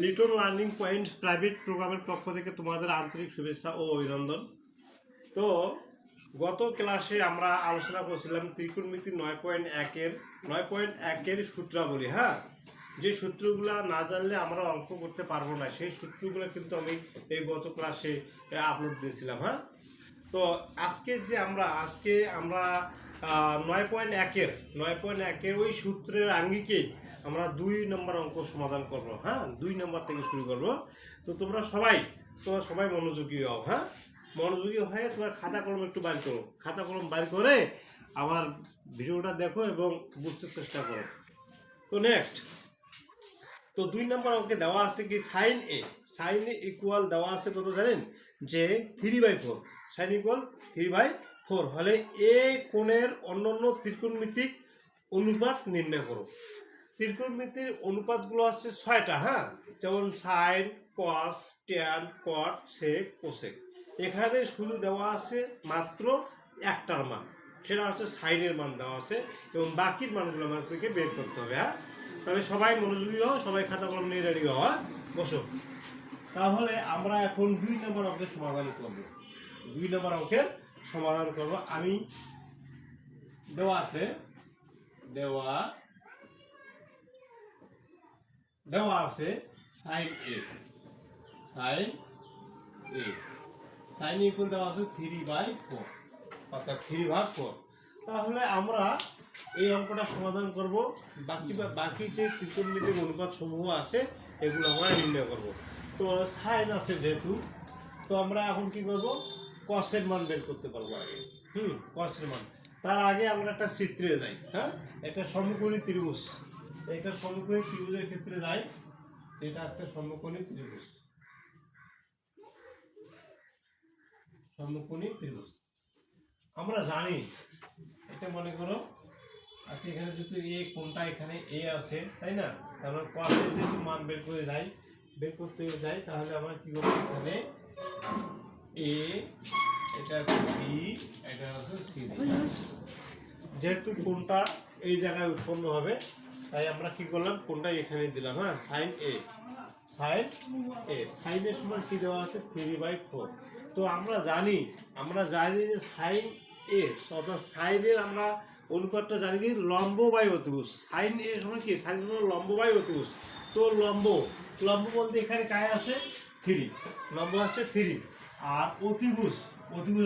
Liton learning point private প্রোগ্রামের পক্ষ থেকে তোমাদের আন্তরিক শুভেচ্ছা ও অভিনন্দন। তো গত ক্লাসে আমরা আলোচনা করছিলাম ত্রিকোণমিতি 9.1-এর সূত্রাবলী। হ্যাঁ, যে সূত্রগুলো না জানলে আমরা অঙ্ক করতে পারবো না, সেই সূত্রগুলো কিন্তু আমি এই গত ক্লাসে আপলোড দিয়েছিলাম। হ্যাঁ, তো আজকে আমরা 9.1-এর ওই সূত্রের আঙ্গিকে আমরা 2 নম্বর অঙ্ক সমাধান করব। হ্যাঁ, 2 নম্বর থেকে শুরু করব। তো তোমরা সবাই মনোযোগী হও। হ্যাঁ, মনোযোগী হয়ে তোমরা খাতা কলম একটু বাইর করো, খাতা কলম বাইর করে আমার ভিডিওটা দেখো এবং বুঝতে চেষ্টা করো। তো নেক্সট, তো 2 নম্বর অঙ্কে দেওয়া আছে কি সাইন এ ইকুয়াল দেওয়া আছে কত জানেন, যে 3/4। সাইন ইকুয়াল 3/4 হলে এ কোণের অন্যান্য ত্রিকোণমিতিক অনুপাত নির্ণয় করো। ত্রিকোণমিতির অনুপাতগুলো আছে 6টা। হ্যাঁ, যেমন সাইন, কস, ট্যান, কট, সেক, কোসেক। এখানে শুধু দেওয়া আছে মাত্র একটার মান, সেটা হচ্ছে সাইনের মান দেওয়া আছে এবং বাকির মানগুলো আমাদেরকে বের করতে হবে। হ্যাঁ, তাহলে সবাই মনোযোগী হও, সবাই খাতা কলম নিয়ে রেডি হও। বসো, তাহলে আমরা এখন 2 নম্বর অঙ্কের সমাধান করব। 2 নম্বর অঙ্কের সমাধান করব। আমি দেওয়া আছে সাইন এ সাইন ইকুয়াল দেওয়া আছে 3/4, অর্থাৎ 3/4। তাহলে আমরা এই অঙ্কটা সমাধান করব। বাকি যে ত্রিকোণমিতিক অনুপাত সমূহ আছে এগুলো আমরা নির্ণয় করব। তো সাইন আছে যেহেতু, তো আমরা এখন কি করব, কসের মান বের করতে পারবো আগে। কসের মান, তার আগে আমরা একটা চিত্রে যাই। হ্যাঁ, একটা সমকোণী ত্রিভুজ, এটা সমকোণী ত্রিভুজের ক্ষেত্রে যাই, যেটা একটা সমকোণী ত্রিভুজ। আমরা জানি, এটা মনে করো আচ্ছা, এখানে যদি এ কোনটা, এখানে এ আছে, তাই না? তাহলে কসের যদি মান বের করতে যাই তাহলে আমরা কি করব, এখানে এ, এটা আছে বি, এটা আছে সি। যেহেতু কোনটা এই জায়গায় উৎপন্ন হবে, তাই আমরা কি করলাম, কোনটা এখানে দিলাম। হ্যাঁ, সাইন সাইনের সময় কি দেওয়া আছে 3/4। তো আমরা জানি যে সাইন এ অর্থাৎ সাইনের আমরা অনুপাতটা জানি কি লম্ব বাই অতিভুজ। সাইন এর সময় কি, সাইন লম্ব বাই অতিভুজ। তো লম্ব বলতে এখানে কায় আছে 3, লম্ব আছে 3, আর অতিভুজ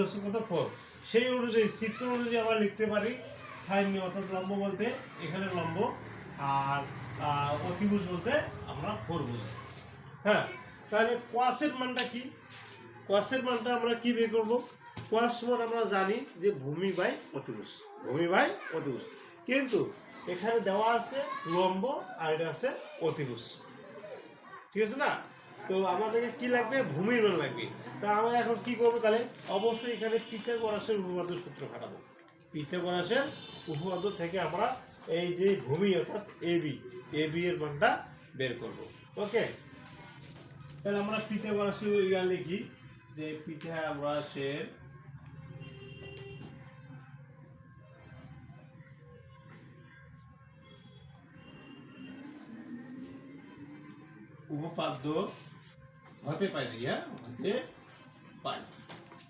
হচ্ছে কত 4। সেই অনুযায়ী চিত্র অনুযায়ী আমরা লিখতে পারি সাইন অর্থাৎ লম্ব বলতে এখানে লম্ব, আর অতিভুজ বলতে আমরা 4 বুঝি। হ্যাঁ, তাহলে কোয়াসের মানটা কি, আমরা কি বের করব? কোয়াস সমান আমরা জানি যে ভূমি বাই অতিভুজ, কিন্তু এখানে দেওয়া আছে লম্ব আর এটা আছে অতিভুজ, ঠিক আছে না? তো আমাদেরকে কি লাগবে, ভূমির মান লাগবে। তা আমরা এখন কি করবো, তাহলে অবশ্যই এখানে পিথাগোরাসের উপপাদ্য সূত্র খাটাবো। পিথাগোরাসের উপপাদ্য থেকে আমরা এই যে ভূমি অর্থাৎ এবি এর মানটা বের করব। ওকে, তাহলে আমরা পিথাগোরাসের লিখি যে পিথাগোরাসের উপপাদ্য হতে পাই,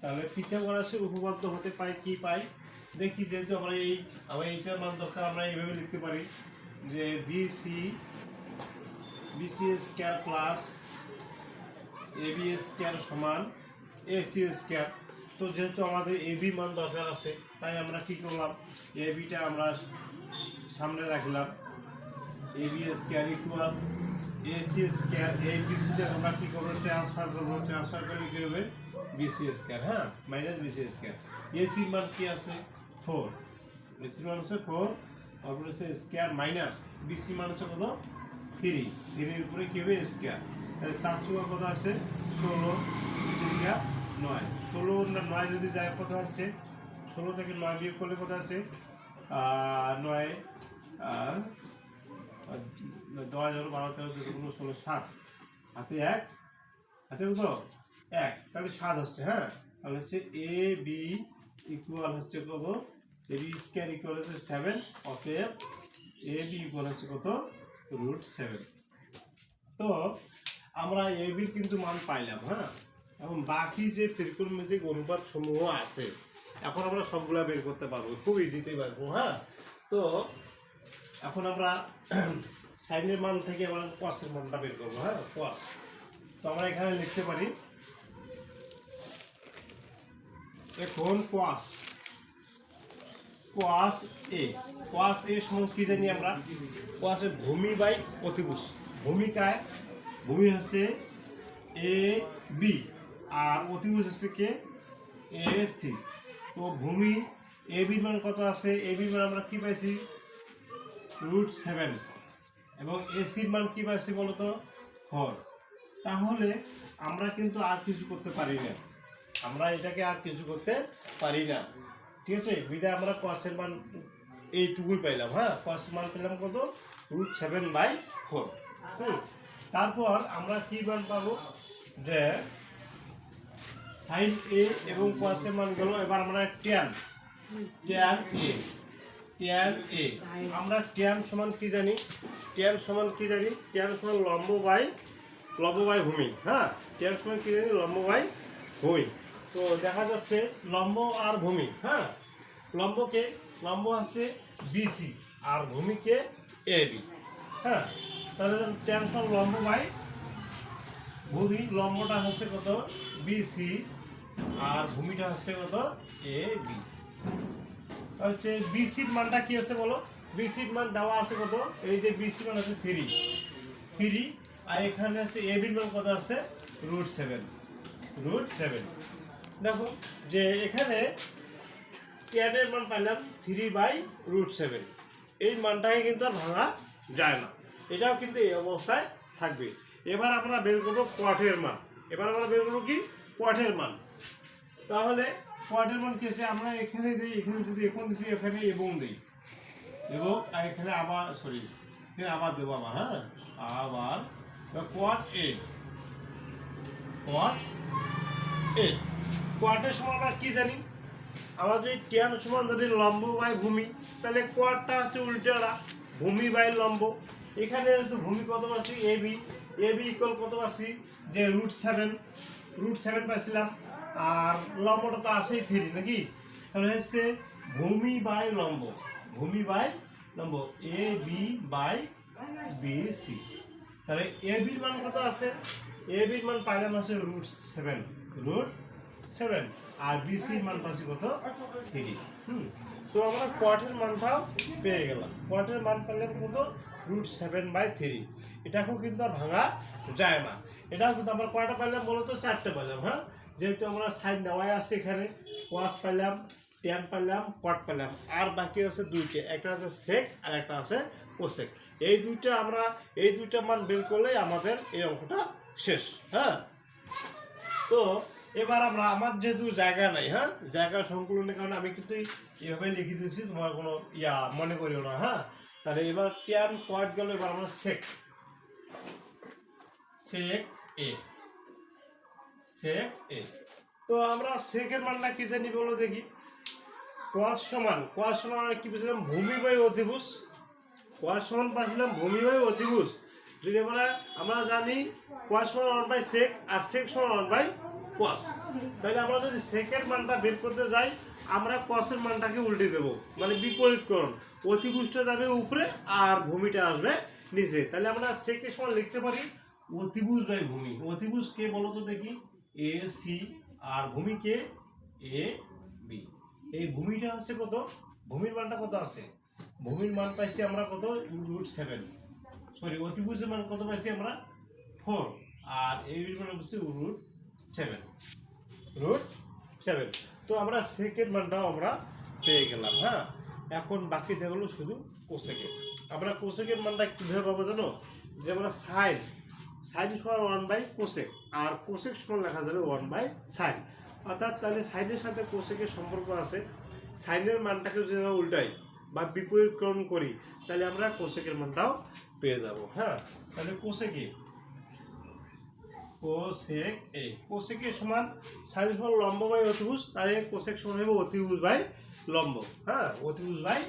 তাহলে পিথাগোরাসের উপপাদ্য হতে পাই কি পাই দেখি। যেহেতু আমরা এইটার মান দরকার, আমরা এইভাবে লিখতে পারি যে BC square plus AB square সমান এসি স্কয়ার। তো যেহেতু আমাদের এবি মান দরকার আছে, তাই আমরা কি করলাম, এবিটা আমরা সামনে রাখলাম, AB square equal AC square. এই বিসিটা আমরা কি করবো, ট্রান্সফার করলে কি হবে বিসি স্কয়ার। হ্যাঁ, মাইনাস বিসি স্কয়ার। এসির মান কি আছে 4, এসির মান হচ্ছে 4, তারপর হচ্ছে স্কয়ার মাইনাস বিসি মান হচ্ছে কত 3, 3 এর উপরে কি হবে স্কয়ার। তাহলে 4 কত আছে 16, 9, 16 না 9 যদি যায় কত আসছে, 16 থেকে 9 বিয়োগ করলে কত আছে 9, 10, 11, 12, 13, 14, 16, 7, হাতে 1, হাতে কত 1, তাহলে 7 হচ্ছে। হ্যাঁ, তাহলে হচ্ছে এ বি ইকুয়াল হচ্ছে কত, এবি স্কয়ার ইকুয়াল হচ্ছে 7, অতএব এ বি ইকুয়াল হচ্ছে কত √7। তো আমরা এবির কিন্তু মান পাইলাম। হ্যাঁ, এখন বাকি যে ত্রিকোণমিতিক অনুপাত সমূহ আছে এখন আমরা সবগুলা বের করতে পারবো, খুব ইজিতেই পারবো। হ্যাঁ, তো এখন আমরা সাইনের মান থেকে আমরা কসের মানটা বের করবো। হ্যাঁ, কস। তো আমরা এখানে লিখতে পারি এখন কস এ সমান কি জানি আমরা, কসের ভূমি বাই অতিভুজ। ভূমিকায় ভূমি হচ্ছে এ বি আর অতিভুজ হচ্ছে কে এ সি। তো ভূমি এ বির মান কত আছে, এ বির মান আমরা কি পাইছি √7 এবং এসির মান কি পাইছি বলতো 4। তাহলে আমরা কিন্তু আর কিছু করতে পারি না, আমরা এটাকে আর কিছু করতে পারি না। ঠিক আছে, বিদায় আমরা কসের মান এইটুকুই পাইলাম। হ্যাঁ, কসের মান পেলাম কত √7/4। তারপর আমরা কি মান পাবো, যে সাইন এ এবং কসের মান গেল। এবার আমরা ট্যান এ আমরা ট্যান সমান কি জানি, ট্যান সমান লম্ব বাই ভূমি। হ্যাঁ, ট্যান সমান কি জানি, লম্ব বাই ভূমি। তো দেখা যাচ্ছে লম্ব আর ভূমি। হ্যাঁ, লম্ব আছে বিসি আর ভূমিকে এ বি। হ্যাঁ, তাহলে ট্যান সমান লম্ব বাই ভূমি, লম্বটা হচ্ছে কত বিসি আর ভূমিটা হচ্ছে কত এ বি। হচ্ছে বিসির মানটা কি আছে বলো, বিসির মান দেওয়া আছে কত, এই যে বিসির মান আছে 3 আর এখানে আছে এ বির মান কত আছে √7। দেখো যে এখানে ট্যান এর মান পাইলাম 3/√7। এই মানটাকে কিন্তু আর ভাঙা যায় না, এটাও কিন্তু এই অবস্থায় থাকবে। এবার আমরা বের করবো কটের মান। কটের মান। তাহলে কটের মান কি আছে, আমরা এখানে দিই, এখানে যদি এখন দিচ্ছি এখানে এবং দিই এবং এখানে আবার এখানে আবার দেবো আবার। হ্যাঁ, আবার কোয়াট এ কোয়াটের সমান আমরা কি জানি, আমরা যদি ট্যান সমান যদি লম্ব বাই ভূমি, তাহলে কোয়াটটা আছে উল্টাটা ভূমি বাই লম্ব। এখানে ভূমি কত পাচ্ছি এ বি ইকুয়াল কত পাচ্ছি যে √7 পাইছিলাম, আর লম্বটা তো আছেই 3 নাকি। তাহলে হচ্ছে ভূমি বাই লম্ব A B by B C. তাহলে এ বির মান কত আছে, এ বির মান পাইলাম আছে √7 আর বি সির মান পাচ্ছি কত 3। তো আমরা কোয়াটের মানটাও পেয়ে গেলাম। কোয়াটের মান পেলাম কত √7/3। এটাকেও কিন্তু আর ভাঙা যায় না। এটাও কিন্তু আমরা কয়টা পাইলাম বলো তো, 4টে পাইলাম। হ্যাঁ, যেহেতু আমরা সাইন দেওয়াই আছে এখানে, কস পাইলাম, ট্যান পাইলাম, কট পাইলাম, আর বাকি আছে 2টে, একটা আছে সেক আর একটা আছে কোসেক। এই দুইটা মান বের করলে আমাদের এই অঙ্কটা শেষ। হ্যাঁ, তো এবার আমার যেহেতু জায়গা নাই, হ্যাঁ, জায়গা সংকুলনের কারণে আমি কিন্তু এইভাবে লিখে দিয়েছি, তোমার কোনো মনে করিও না। হ্যাঁ, তাহলে এবার ট্যান কট গেল, এবার আমরা সেক এ। তো আমরা সেকের মানটা কি জানি বলো দেখি, কস সমান কি পেয়েছিলাম ভূমি বাই অতিভুজ। কস সমান পাচ্ছিলাম ভূমি বাই অতিভুজ। যদি আমরা জানি কস সমান 1/sec আর sec সমান 1/cos, তাহলে আমরা যদি সেকের মানটা বের করতে যাই, আমরা কসের মানটাকে উল্টে দেবো, মানে বিপরীতকরণ। অতিভুজটা যাবে উপরে আর ভূমিটা আসবে নিচে। তাহলে আমরা সেকের সমান লিখতে পারি অতিভুজ বাই ভূমি। অতিভুজ কে বলো তো দেখি, A C R ভূমিকে A B. এই ভূমিটা হচ্ছে কত, ভূমির মানটা কত আছে, ভূমির মান পাইছি আমরা কত √7, অতিভুজের মান কত পাইছি আমরা 4 আর এই বির মান পাইছি √7। তো আমরা সেকেন্ড মানটাও আমরা পেয়ে গেলাম। হ্যাঁ, এখন বাকি থাকলো শুধু কোসেকের। আমরা কোসেকের মানটা কিভাবে পাবো জানো, যে আমরা সাইন সমান 1/কোসেক আর কোসেক সমান লেখা যাবে 1/সাইন। অর্থাৎ তাহলে সাইনের সাথে কোসেকের সম্পর্ক আছে, সাইনের মানটাকে যদি আমরা উল্টাই বা বিপরীতকরণ করি, তাহলে আমরা কোসেকের মানটাও পেয়ে যাব। হ্যাঁ, তাহলে কোসেকের সমান সাইন সমান লম্ব বাই অতিভুজ, তাহলে কোসেক সমান হবে অতিভুজ বাই লম্ব। হ্যাঁ, অতিভুজ বাই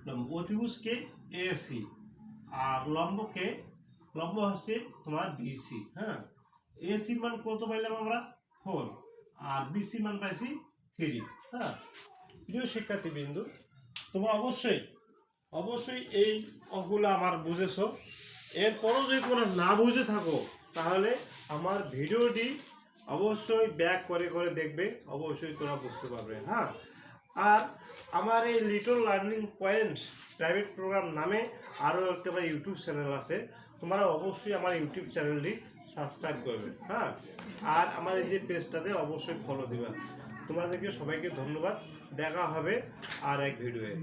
লম্ব। অতিভুজকে এসি আর লম্ব হচ্ছে তোমার বিসি। হ্যাঁ, এসির মান কত পাইলাম আমরা 4, আর বিসির মান পাইছি 3। হ্যাঁ, প্রিয় শিক্ষার্থীবৃন্দু, তোমরা অবশ্যই এই অঙ্কগুলো আমার বুঝেছো। এরপরও যদি তোমরা না বুঝে থাকো তাহলে আমার ভিডিওটি অবশ্যই ব্যাক করে করে দেখবে, অবশ্যই তোমরা বুঝতে পারবে। হ্যাঁ, আর আমার এই little learning points private program নামে আরও একটা আমার ইউটিউব চ্যানেল আছে, তোমরা অবশ্যই আমার ইউটিউব চ্যানেলটি সাবস্ক্রাইব করবে। হ্যাঁ, আর আমার এই যে পেজটাতে অবশ্যই ফলো দিবা। তোমাদেরকে সবাইকে ধন্যবাদ, দেখা হবে আর এক ভিডিওয়ে।